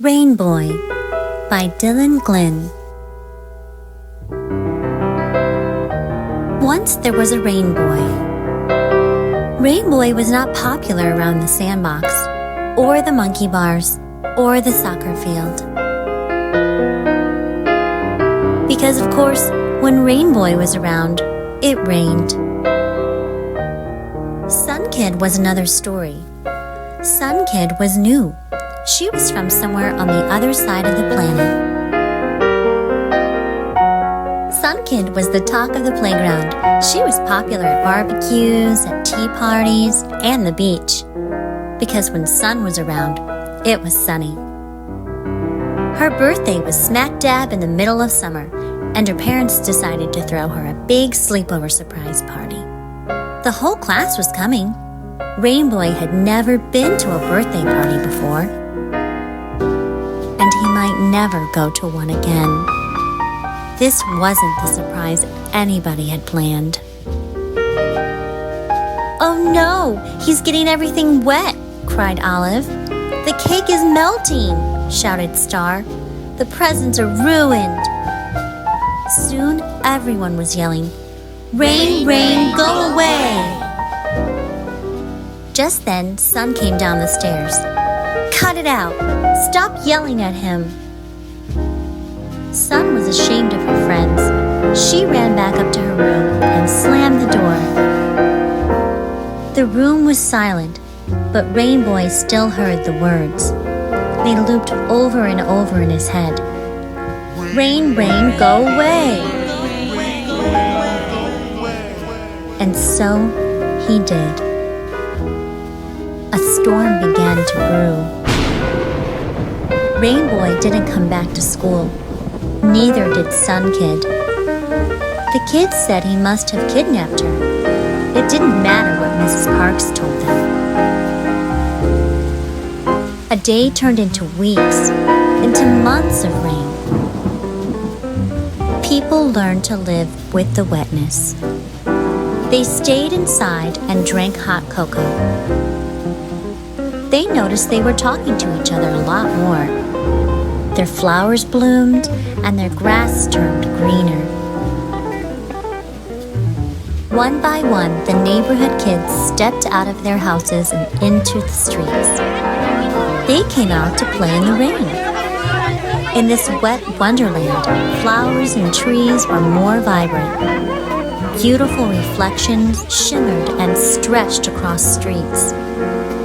Rain Boy by Glynn. Once there was a rain boy. Rain Boy was not popular around the sandbox, or the monkey bars, or the soccer field. Because of course, when Rain Boy was around, it rained. Sun Kid was another story. Sun Kid was new. She was from somewhere on the other side of the planet. Sun Kid was the talk of the playground. She was popular at barbecues, at tea parties, and the beach. Because when Sun was around, it was sunny. Her birthday was smack dab in the middle of summer, and her parents decided to throw her a big sleepover surprise party. The whole class was coming. Rain Boy had never been to a birthday party before, and he might never go to one again. This wasn't the surprise anybody had planned. "Oh no, he's getting everything wet," cried Olive. "The cake is melting," shouted Star. "The presents are ruined." Soon everyone was yelling, "Rain, rain, go away!" Just then, Sun came down the stairs. "Cut it out! Stop yelling at him!" Sun was ashamed of her friends. She ran back up to her room and slammed the door. The room was silent, but Rain Boy still heard the words. They looped over and over in his head. "Rain, rain, go away!" And so he did. A storm began to brew. Rain Boy didn't come back to school. Neither did Sun Kid. The kids said he must have kidnapped her. It didn't matter what Mrs. Parks told them. A day turned into weeks, into months of rain. People learned to live with the wetness. They stayed inside and drank hot cocoa. They noticed they were talking to each other a lot more. Their flowers bloomed and their grass turned greener. One by one, the neighborhood kids stepped out of their houses and into the streets. They came out to play in the rain. In this wet wonderland, flowers and trees were more vibrant. Beautiful reflections shimmered and stretched across streets.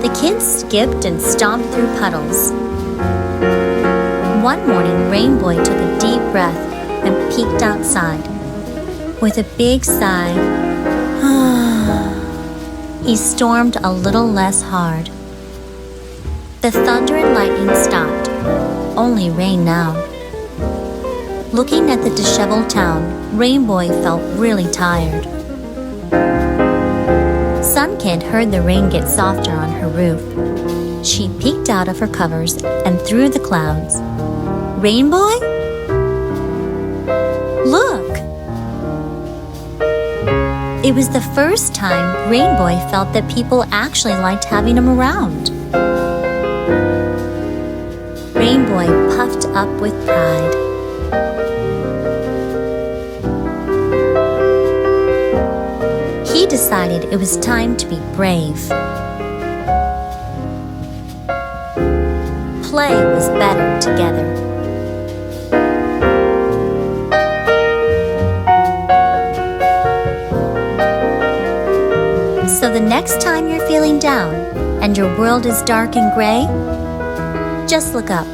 The kids skipped and stomped through puddles. One morning, Rain Boy took a deep breath and peeked outside. With a big sigh, he stormed a little less hard. The thunder and lightning stopped. Only rain now. Looking at the disheveled town, Rain Boy felt really tired. Sun Kid heard the rain get softer on her roof. She peeked out of her covers and through the clouds. "Rain Boy? Look!" It was the first time Rain Boy felt that people actually liked having him around. Rain Boy puffed up with pride. He decided it was time to be brave. Play was better together. So the next time you're feeling down and your world is dark and gray, just look up.